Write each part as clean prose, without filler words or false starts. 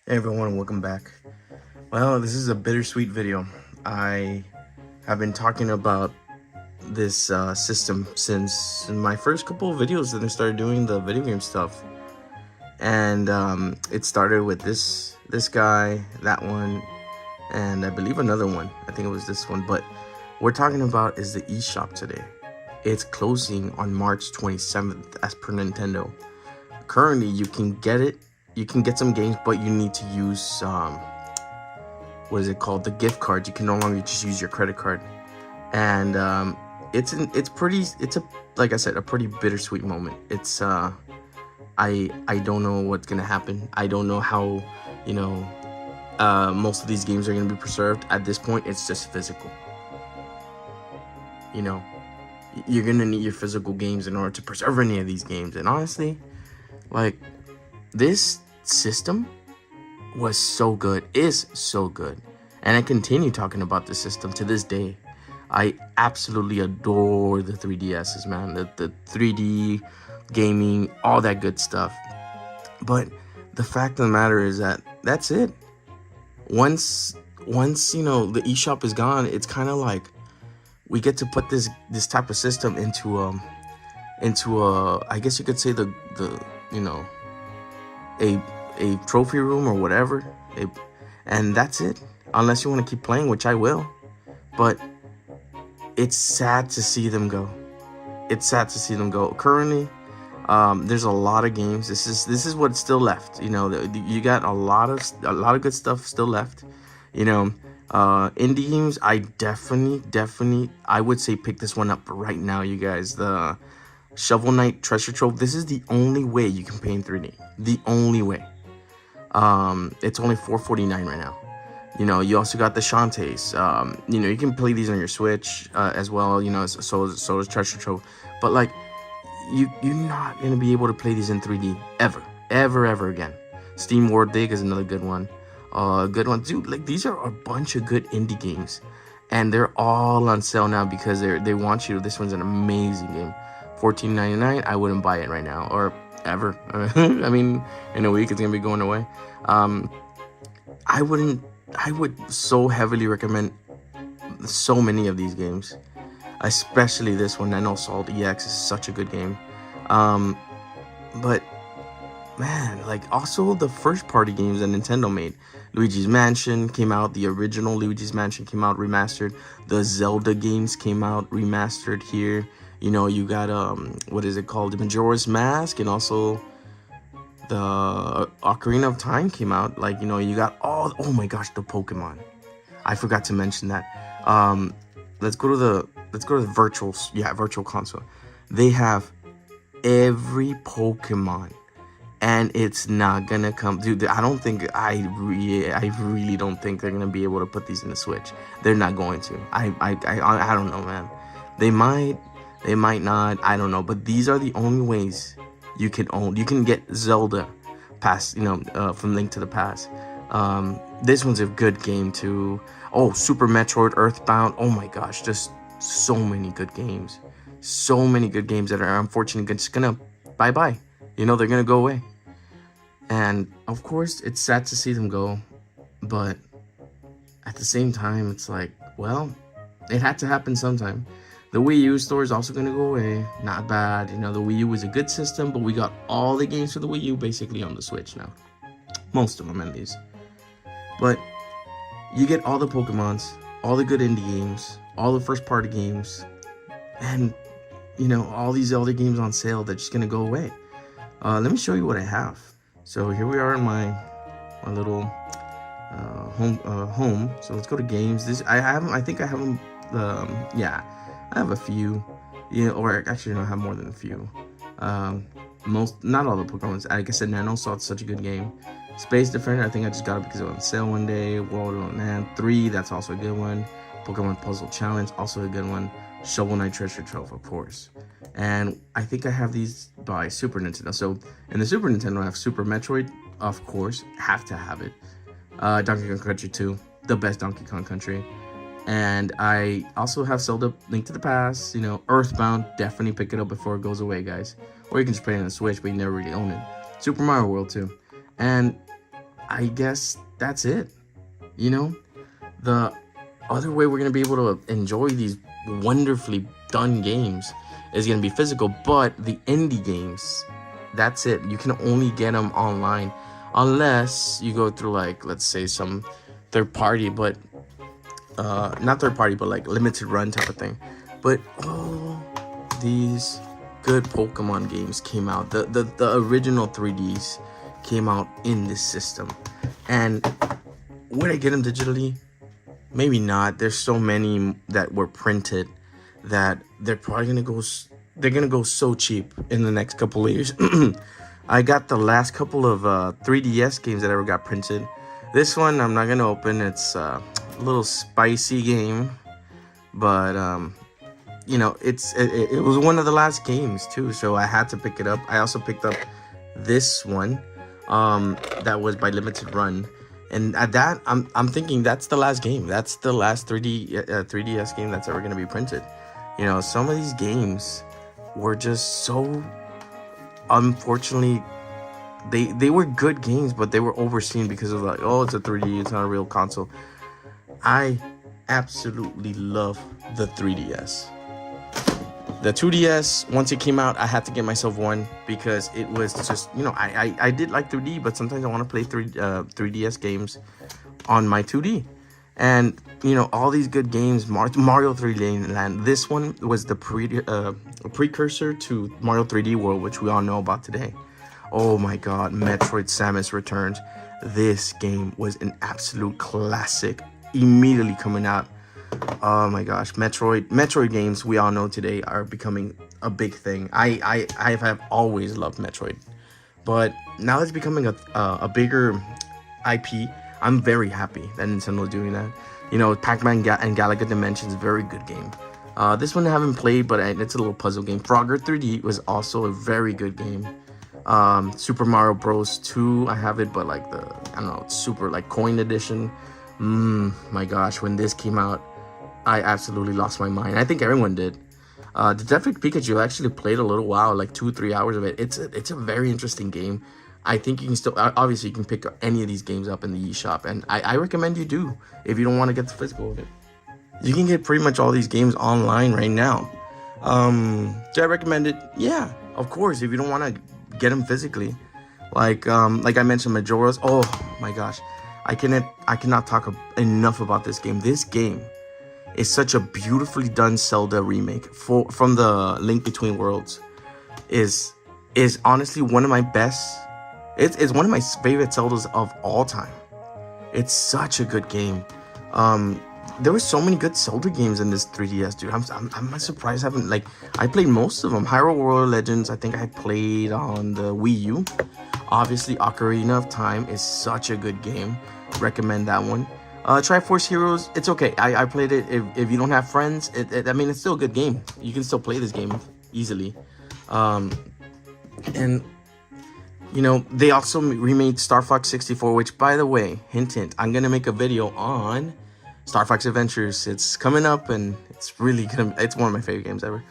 Hey everyone, welcome back. Well, this is a bittersweet video. I have been talking about this system since my first couple of videos that I started doing the video game stuff. And it started with this guy, that one, and I believe another one. I think it was this one. But what we're talking about is the eShop today. It's closing on March 27th as per Nintendo. Currently, you can get it. You can get some games, but you need to use what is it called? The gift cards. You can no longer just use your credit card, and it's like I said, a pretty bittersweet moment. It's I don't know what's gonna happen. I don't know how most of these games are gonna be preserved. At this point, it's just physical. You're gonna need your physical games in order to preserve any of these games, and honestly, like, this system was so good, is so good, and I continue talking about this system to this day. I absolutely adore the 3DSs, man. The 3D gaming, all that good stuff. But the fact of the matter is that that's it. Once the eShop is gone, it's kind of like we get to put this type of system into I guess you could say the a trophy room or whatever, and that's it. Unless you want to keep playing, which I will. But it's sad to see them go. It's sad to see them go. Currently, there's a lot of games. This is what's still left. You got a lot of good stuff still left. Indie games. I definitely, I would say pick this one up right now, you guys. The Shovel Knight Treasure Trove. This is the only way you can pay in 3D. The only way. It's only $4.49 right now. You also got the Shantaes. You can play these on your Switch as well. So is Treasure Trove. But like, you're not gonna be able to play these in 3D ever again. Steam World Dig is another good one. Good one, dude. Like, these are a bunch of good indie games, and they're all on sale now because they want you to. This one's an amazing game. $14.99. I wouldn't buy it right now or ever. I mean, in a week it's gonna be going away. I would so heavily recommend so many of these games, especially this one. I know Salt EX is such a good game. But man, like, also the first party games that Nintendo made. Luigi's Mansion came out. The original Luigi's Mansion came out remastered. The Zelda games came out remastered here. You got what is it called? The Majora's Mask, and also the Ocarina of Time came out. Like, you got all, oh my gosh, the Pokemon. I forgot to mention that. Let's go to the virtual console. They have every Pokemon, and it's not gonna come, dude. I really don't think they're gonna be able to put these in the Switch. They're not going to. I don't know, man. They might not. I don't know. But these are the only ways you can own. You can get Zelda past, from Link to the Past. This one's a good game too. Oh, Super Metroid, Earthbound. Oh my gosh, just so many good games. So many good games that are unfortunately just gonna bye-bye. They're gonna go away. And of course, it's sad to see them go, but at the same time, it's like, well, it had to happen sometime. The Wii U store is also going to go away. Not bad. The Wii U was a good system, but we got all the games for the Wii U basically on the Switch now. Most of them, at least. But you get all the Pokemons, all the good indie games, all the first-party games, and, all these other games on sale that's just going to go away. Let me show you what I have. So here we are in my little home. So let's go to games. I think I have them. Yeah. I have a few, or actually, no, I have more than a few. Not all the Pokemon. Like I said, Nano Salt's such a good game. Space Defender, I think I just got it because it was on sale one day. World of Man 3, that's also a good one. Pokemon Puzzle Challenge, also a good one. Shovel Knight Treasure Trove, of course. And I think I have these by Super Nintendo. So in the Super Nintendo, I have Super Metroid, of course, have to have it. Donkey Kong Country 2, the best Donkey Kong Country. And I also have Zelda Link to the Past, Earthbound. Definitely pick it up before it goes away, guys. Or you can just play it on the Switch, but you never really own it. Super Mario World too. And I guess that's it. You know, the other way we're gonna be able to enjoy these wonderfully done games is gonna be physical, but the indie games, that's it. You can only get them online unless you go through, like, let's say some third party, but not third party, but like limited run type of thing. But all these good Pokemon games came out. The original 3Ds came out in this system. And would I get them digitally? Maybe not. There's so many that were printed that they're probably gonna go so cheap in the next couple of years. I got the last couple of 3DS games that ever got printed. This one I'm not gonna open. It's a little spicy game, but you know, it was one of the last games too, so I had to pick it up. I also picked up this one that was by limited run, and at that I'm thinking that's the last game. That's the last 3DS game that's ever gonna be printed. You know, some of these games were just so, unfortunately, they were good games, but they were overseen because of, like, oh, it's a 3D, it's not a real console. I absolutely love the 3DS. The 2DS, once it came out, I had to get myself one because it was just, you know, I did like 3D, but sometimes I want to play 3DS games on my 2D. And, you know, all these good games, Mario 3D Land, this one was the precursor to Mario 3D World, which we all know about today. Oh my god, Metroid Samus Returns. This game was an absolute classic, immediately coming out. Oh my gosh, Metroid games, we all know today, are becoming a big thing. I have always loved Metroid, but now it's becoming a bigger IP. I'm very happy that Nintendo is doing that. You know, Pac-Man and Galaga Dimensions, very good game. This one I haven't played, but it's a little puzzle game. Frogger 3D was also a very good game. Super Mario Bros. 2, I have it, but like the, I don't know, super like coin edition. My gosh, when this came out, I absolutely lost my mind. I think everyone did. Detective Pikachu, I actually played a little while, like 2-3 hours of it. It's a very interesting game. I think you can still, obviously you can pick any of these games up in the eShop, and I recommend you do if you don't want to get the physical of it. You can get pretty much all these games online right now. Do I recommend it? Yeah, of course, if you don't want to get them physically. Like I mentioned, Majora's. Oh my gosh, I cannot talk enough about this game. This game is such a beautifully done Zelda remake from the Link Between Worlds. Is honestly one of my best. It's one of my favorite Zeldas of all time. It's such a good game. There were so many good Zelda games in this 3DS, dude. I'm surprised I haven't, like, I played most of them. Hyrule Warrior Legends, I think I played on the Wii U. Obviously, Ocarina of Time is such a good game. Recommend that one. Triforce Heroes, it's okay. I played it. If you don't have friends, I mean, it's still a good game. You can still play this game easily. And you know, they also remade Star Fox 64, which, by the way, hint, I'm gonna make a video on Star Fox Adventures. It's coming up, and it's really gonna. It's one of my favorite games ever.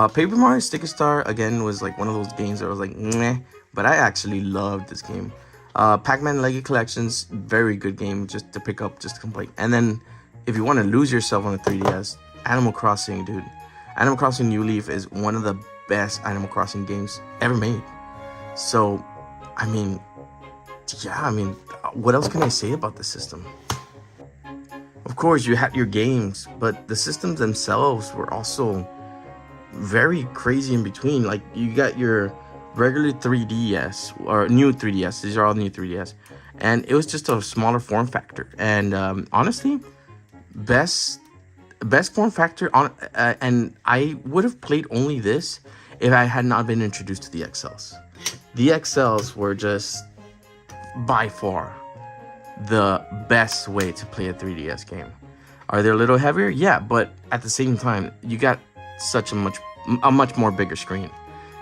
Paper Mario Sticker Star, again, was like one of those games that I was like, meh, but I actually loved this game. Pac-Man Lego Collections, very good game, just to pick up, just to complete. And then, if you want to lose yourself on the 3DS, Animal Crossing, dude. Animal Crossing New Leaf is one of the best Animal Crossing games ever made. So, I mean, yeah, what else can I say about the system? Of course, you had your games, but the systems themselves were also very crazy in between. Like, you got your regular 3DS, or new 3DS. These are all new 3DS. And it was just a smaller form factor. And honestly, best form factor on, and I would have played only this if I had not been introduced to the XLs. The XLs were just by far the best way to play a 3DS game. Are they a little heavier? Yeah, but at the same time, you got such a much more bigger screen.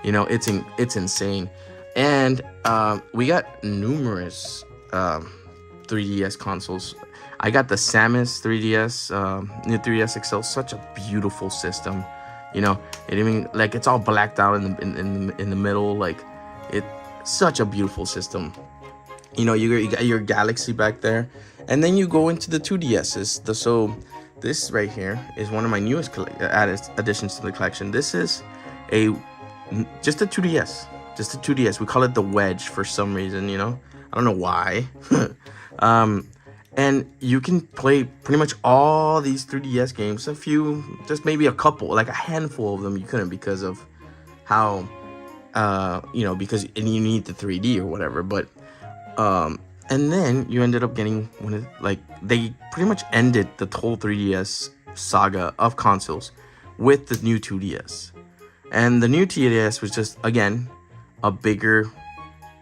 You know, it's insane. And we got numerous 3DS consoles. I got the Samus 3DS, new 3DS XL, such a beautiful system. You know, it even, like, it's all blacked out in the middle, like, it's such a beautiful system. You know, you got your Galaxy back there, and then you go into the 2DSs. So this right here is one of my newest additions to the collection. This is just a 2DS, just a 2DS. We call it the Wedge for some reason, you know. I don't know why. And you can play pretty much all these 3DS games. A few, just maybe a couple, like a handful of them you couldn't because of how, you know, because you need the 3D or whatever. But and then you ended up getting one of, like, they pretty much ended the whole 3DS saga of consoles with the new 2DS. And the new 2DS was just, again, a bigger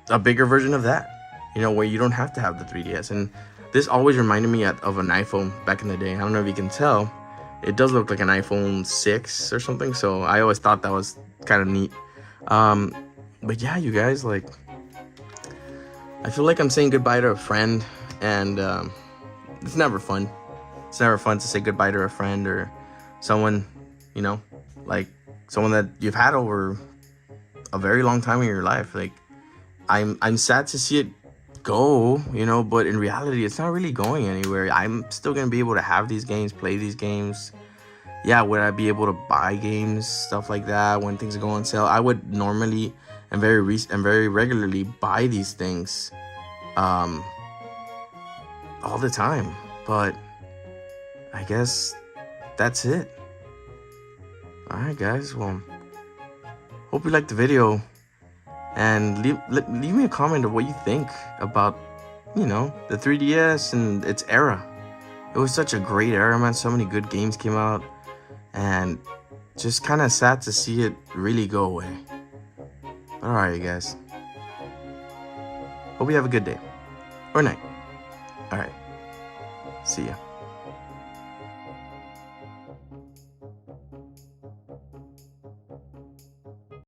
version of that, you know, where you don't have to have the 3DS. And this always reminded me of an iPhone back in the day. I don't know if you can tell. It does look like an iPhone 6 or something, so I always thought that was kind of neat. But yeah, you guys, like, I feel like I'm saying goodbye to a friend, and it's never fun. It's never fun to say goodbye to a friend or someone, you know, like someone that you've had over a very long time in your life. Like, I'm sad to see it go, you know, but in reality, it's not really going anywhere. I'm still gonna be able to have these games, play these games. Yeah, would I be able to buy games, stuff like that, when things go on sale? I would normally and very regularly buy these things all the time, but I guess that's it. All right, guys, well, hope you liked the video, and leave me a comment of what you think about, you know, the 3DS and its era. It was such a great era, man. So many good games came out, and just kind of sad to see it really go away. All right, you guys. Hope you have a good day or night. All right. See ya.